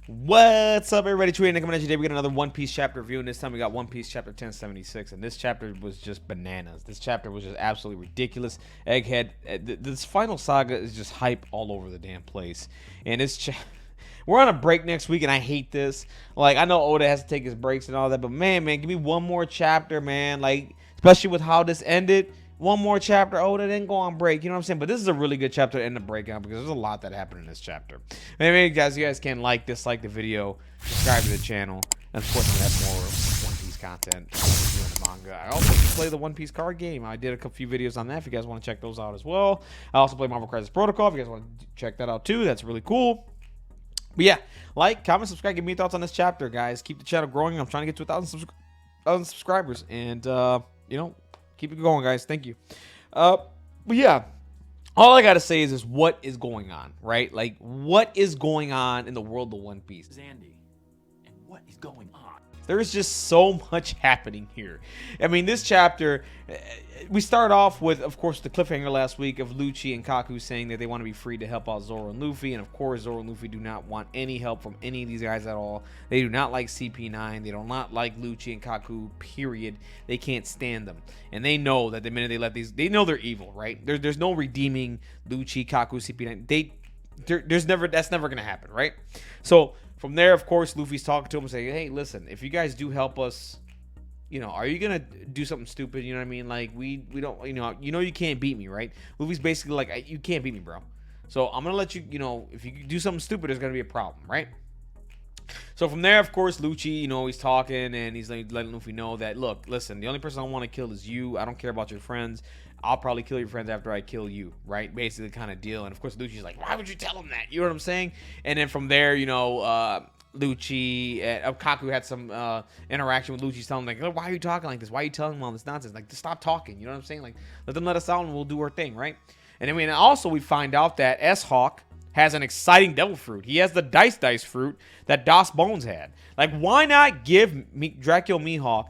What's up, everybody? Coming at you today. We got another One Piece chapter review, and this time we got One Piece chapter 1076. And this chapter was just bananas. This chapter was just absolutely ridiculous. Egghead, this final saga is just hype all over the damn place. And it's we're on a break next week, and I hate this. Like, I know Oda has to take his breaks and all that, but man, give me one more chapter, man. Like, especially with how this ended. One more chapter, Oda, then go on break. You know what I'm saying? But this is a really good chapter to end the break on because there's a lot that happened in this chapter. Maybe you guys can dislike the video, subscribe to the channel, and of course I'm gonna have more One Piece content in the manga. I also play the One Piece card game. I did a few videos on that if you guys want to check those out as well. I also play Marvel Crisis Protocol if you guys want to check that out too. That's really cool. But yeah, like, comment, subscribe, give me your thoughts on this chapter, guys. Keep the channel growing. I'm trying to get to 1,000 subscribers, and you know, keep it going, guys. Thank you. But yeah, all I gotta say is what is going on, right? Like, what is going on in the world of One Piece? Zandy, and what is going on? There's just so much happening here. I mean, this chapter, we start off with, of course, the cliffhanger last week of Lucci and Kaku saying that they want to be free to help out Zoro and Luffy. And of course, Zoro and Luffy do not want any help from any of these guys at all. They do not like CP9. They do not like Lucci and Kaku, period. They can't stand them. And they know that the minute they let these, they know they're evil, right? There's no redeeming Lucci, Kaku, CP9. That's never going to happen, right? So from there, of course, Luffy's talking to him and saying, hey, listen, if you guys do help us, you know, are you going to do something stupid? You know what I mean? Like, we don't, you know, you can't beat me, right? Luffy's basically like, you can't beat me, bro. So I'm going to let you, you know, if you do something stupid, there's going to be a problem, right? So from there, of course, Lucci, you know, he's talking and he's like letting Luffy know that, look, listen, the only person I want to kill is you. I don't care about your friends. I'll probably kill your friends after I kill you, right? Basically kind of deal. And of course, Lucci's like, why would you tell him that? You know what I'm saying? And then from there, you know, Lucci and Kaku had some interaction with Lucci, telling him, like, why are you talking like this? Why are you telling him all this nonsense? Like, just stop talking. You know what I'm saying? Like, let us out and we'll do our thing, right? And then we find out that S-Hawk has an exciting devil fruit. He has the dice fruit that Das Bones had. Like, why not give Dracula Mihawk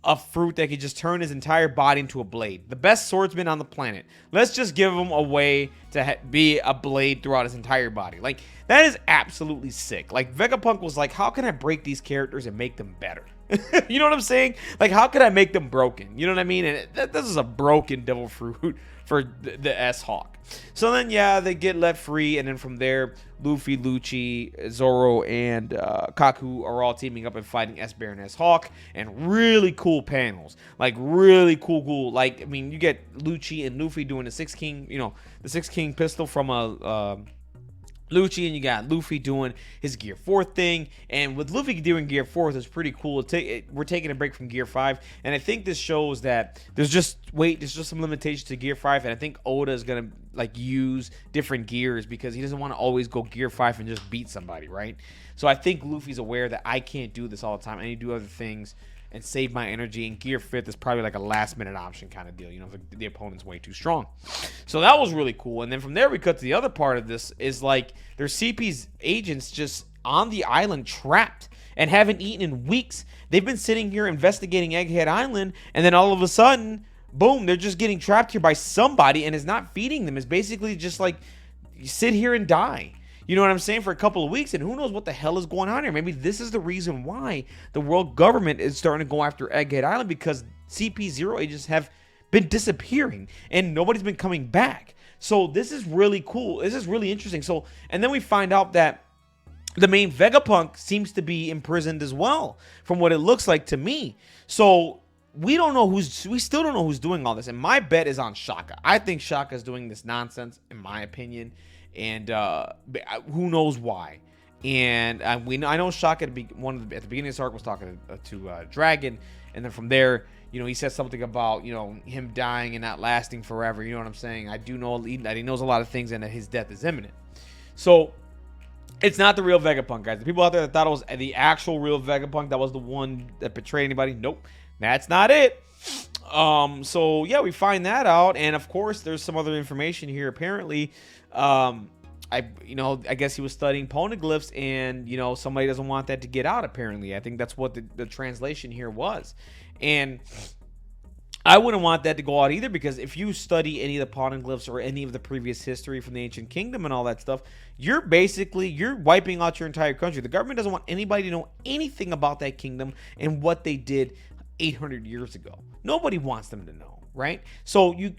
a fruit that could just turn his entire body into a blade? The best swordsman on the planet. Let's just give him a way to be a blade throughout his entire body. Like, that is absolutely sick. Like, Vegapunk was like, how can I break these characters and make them better? You know what I'm saying? Like, how can I make them broken? You know what I mean? And this is a broken devil fruit for the S-Hawk. So then, yeah, they get let free, and then from there, Luffy, Lucci, Zoro, and Kaku are all teaming up and fighting S-Bear and S-Hawk, and really cool panels. Like, really cool. Like, I mean, you get Lucci and Luffy doing the Six King, you know, the Six King pistol from a Lucci, and you got Luffy doing his Gear 4 thing. And with Luffy doing Gear 4, it's pretty cool. We're taking a break from Gear 5, and I think this shows that there's just some limitations to Gear 5, and I think Oda is gonna like use different gears because he doesn't want to always go Gear 5 and just beat somebody, right? So I think Luffy's aware that I can't do this all the time. I need to do other things and save my energy, and Gear 5th is probably like a last-minute option kind of deal, you know, if the opponent's way too strong. So that was really cool. And then from there, we cut to the other part of this is, like, there's CP's agents just on the island trapped and haven't eaten in weeks. They've been sitting here investigating Egghead Island, and then all of a sudden, boom, they're just getting trapped here by somebody, and it's not feeding them. It's basically just like, you sit here and die. You know what I'm saying? For a couple of weeks, and who knows what the hell is going on here. Maybe this is the reason why the world government is starting to go after Egghead Island, because CP0 agents have been disappearing and nobody's been coming back. So this is really cool. This is really interesting. So, and then we find out that the main Vegapunk seems to be imprisoned as well, from what it looks like to me. So we still don't know who's doing all this. And my bet is on Shaka. I think Shaka is doing this nonsense, in my opinion. And who knows why? And I know Shaka at the beginning of this arc was talking to Dragon, and then from there, you know, he said something about, you know, him dying and not lasting forever. You know what I'm saying? I do know that he knows a lot of things and that his death is imminent. So it's not the real Vegapunk, guys. The people out there that thought it was the actual real Vegapunk, that was the one that betrayed anybody. Nope, that's not it. So yeah, we find that out, and of course, there's some other information here. Apparently, I guess he was studying poneglyphs, and, you know, somebody doesn't want that to get out, apparently. I think that's what the translation here was. And I wouldn't want that to go out either, because if you study any of the poneglyphs or any of the previous history from the ancient kingdom and all that stuff, you're wiping out your entire country. The government doesn't want anybody to know anything about that kingdom and what they did 800 years ago. Nobody wants them to know, right? So you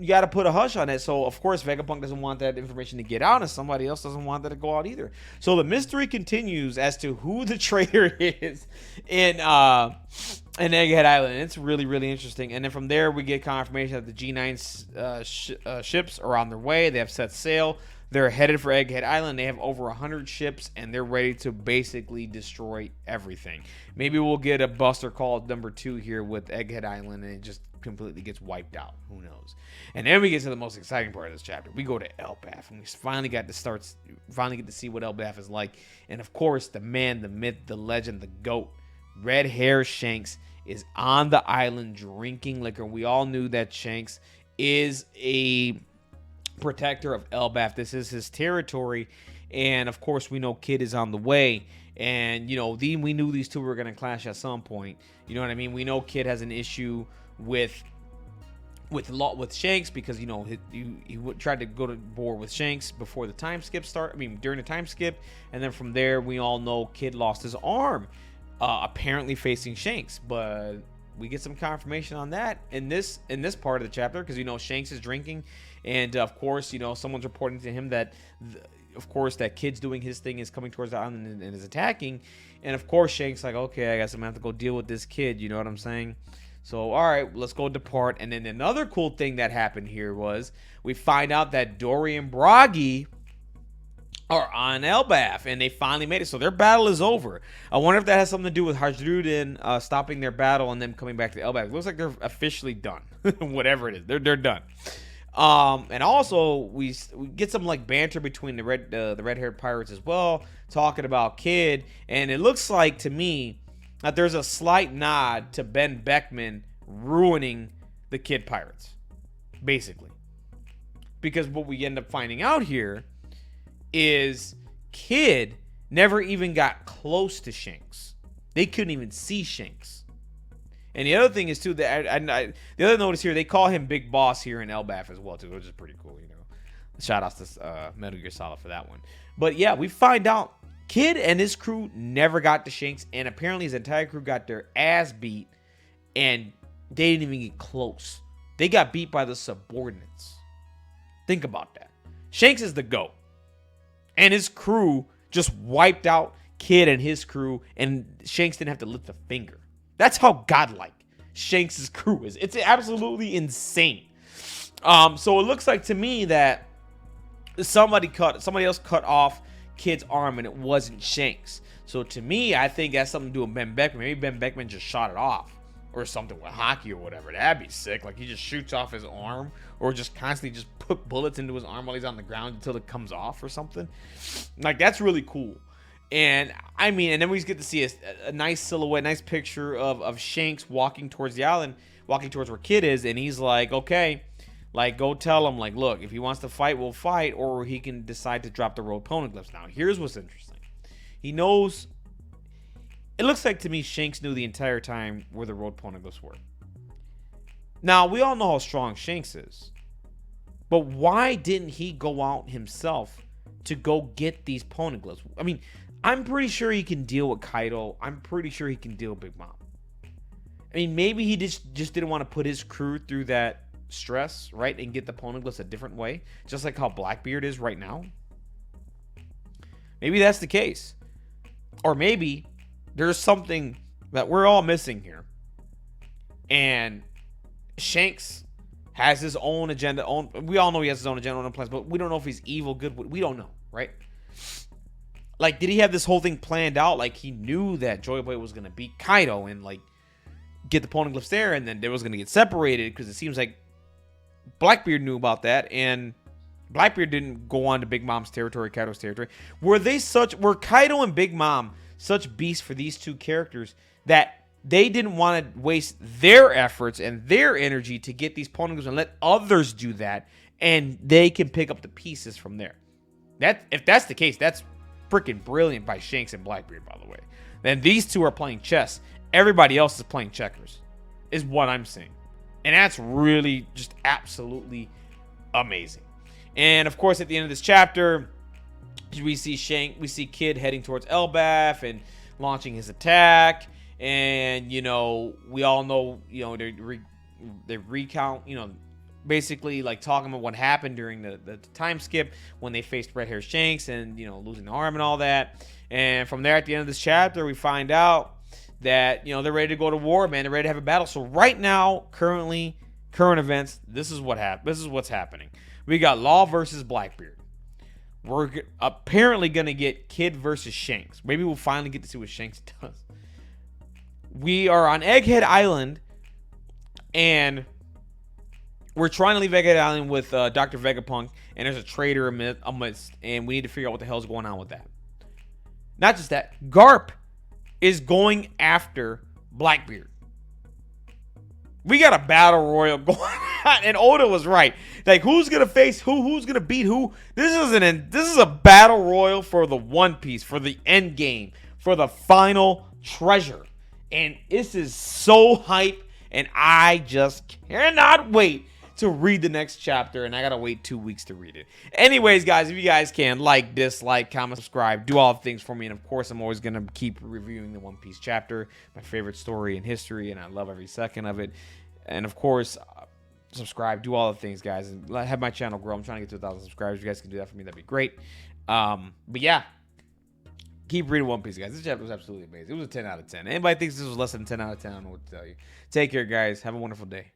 got to put a hush on it. So of course Vegapunk doesn't want that information to get out, and somebody else doesn't want that to go out either. So the mystery continues as to who the traitor is in Egghead Island. It's really, really interesting. And then from there we get confirmation that the G9 ships are on their way. They have set sail. They're headed for Egghead Island. They have over 100 ships, and they're ready to basically destroy everything. Maybe we'll get a Buster Call number 2 here with Egghead Island, and it just completely gets wiped out. Who knows? And then we get to the most exciting part of this chapter. We go to Elbaf, and we finally get to see what Elbaf is like. And of course, the man, the myth, the legend, the GOAT, Red Hair Shanks, is on the island drinking liquor. We all knew that Shanks is a protector of Elbaf. This is his territory, and of course we know Kid is on the way, and we knew these two were going to clash at some point. You know what I mean? We know Kid has an issue with Shanks, because he tried to go to war with Shanks before the time skip during the time skip, and then from there we all know Kid lost his arm, apparently facing Shanks. But we get some confirmation on that in this part of the chapter, because Shanks is drinking, and of course someone's reporting to him that that Kid's doing his thing, is coming towards the island and is attacking, and of course Shanks like, okay, I guess I'm gonna have to go deal with this kid. You know what I'm saying? So all right, let's go depart. And then another cool thing that happened here was we find out that Dory and Bragi are on Elbaf, and they finally made it. So their battle is over. I wonder if that has something to do with Hajrudin stopping their battle and them coming back to Elbaf. It looks like they're officially done. Whatever it is, they're done. And also we get some banter between the red-haired pirates as well, talking about Kid, and it looks like to me that there's a slight nod to Ben Beckman ruining the Kid pirates, basically, because what we end up finding out here is Kid never even got close to Shanks. They couldn't even see Shanks. And the other thing is too that the other notice here, they call him Big Boss here in Elbaf as well too, which is pretty cool. Shout outs to Metal Gear Solid for that one. But yeah, we find out Kid and his crew never got to Shanks, and apparently his entire crew got their ass beat, and they didn't even get close. They got beat by the subordinates. Think about that. Shanks is the GOAT, and his crew just wiped out Kid and his crew, and Shanks didn't have to lift a finger. That's how godlike Shanks' crew is. It's absolutely insane. So it looks like to me that somebody else cut off Kid's arm, and it wasn't Shanks. So to me, I think that's something to do with Ben Beckman. Maybe Ben Beckman just shot it off, or something with hockey or whatever. That'd be sick. He just shoots off his arm, or just constantly just put bullets into his arm while he's on the ground until it comes off or something. That's really cool. And and then we just get to see a nice silhouette, nice picture of Shanks walking towards the island, walking towards where Kid is, and he's like, okay, go tell him, look, if he wants to fight, we'll fight, or he can decide to drop the road poneglyphs. Now, here's what's interesting. He knows, it looks like to me Shanks knew the entire time where the road poneglyphs were. Now, we all know how strong Shanks is, but why didn't he go out himself to go get these poneglyphs? I'm pretty sure he can deal with Kaido. I'm pretty sure he can deal with Big Mom. Maybe he just didn't want to put his crew through that stress, right, and get the poneglyphs a different way, just like how Blackbeard is right now. Maybe that's the case. Or maybe there's something that we're all missing here, and Shanks has his own agenda. We all know he has his own agenda, own plans, but we don't know if he's evil, good. We don't know, right? Did he have this whole thing planned out? He knew that Joy Boy was gonna beat Kaido and get the poneglyphs there, and then they was gonna get separated, because it seems like Blackbeard knew about that, and Blackbeard didn't go on to Big Mom's territory, Kaido's territory. Were Kaido and Big Mom such beasts for these two characters that they didn't want to waste their efforts and their energy to get these poneglyphs and let others do that, and they can pick up the pieces from there? If that's the case, that's freaking brilliant by Shanks and Blackbeard, by the way. Then these two are playing chess. Everybody else is playing checkers, is what I'm saying. And that's really just absolutely amazing. And of course, at the end of this chapter, we see Kid heading towards Elbaf and launching his attack. And, you know, we all know, you know, they recount, you know, basically like talking about what happened during the time skip when they faced Red Hair Shanks and, you know, losing the arm and all that. And from there, at the end of this chapter, we find out that, you know, they're ready to go to war, man. They're ready to have a battle. So right now, current events, this is what's happening. We got Law versus Blackbeard. We're apparently going to get Kid versus Shanks. Maybe we'll finally get to see what Shanks does. We are on Egghead Island, and we're trying to leave Egghead Island with Dr. Vegapunk, and there's a traitor amidst, and we need to figure out what the hell's going on with that. Not just that, Garp is going after Blackbeard. We got a battle royal going on, and Oda was right. Like, who's gonna face who? Who's gonna beat who? This is a battle royal for the One Piece, for the end game, for the final treasure. And this is so hype, and I just cannot wait to read the next chapter, and I gotta wait 2 weeks to read it. Anyways, guys, if you guys can like, dislike, comment, subscribe, do all the things for me, and of course, I'm always gonna keep reviewing the One Piece chapter, my favorite story in history, and I love every second of it. And of course, subscribe, do all the things, guys, and have my channel grow. I'm trying to get to 1,000 subscribers. If you guys can do that for me, that'd be great. But yeah. Keep reading One Piece, guys. This chapter was absolutely amazing. It was a 10 out of 10. Anybody thinks this was less than 10 out of 10, I don't know what to tell you. Take care, guys. Have a wonderful day.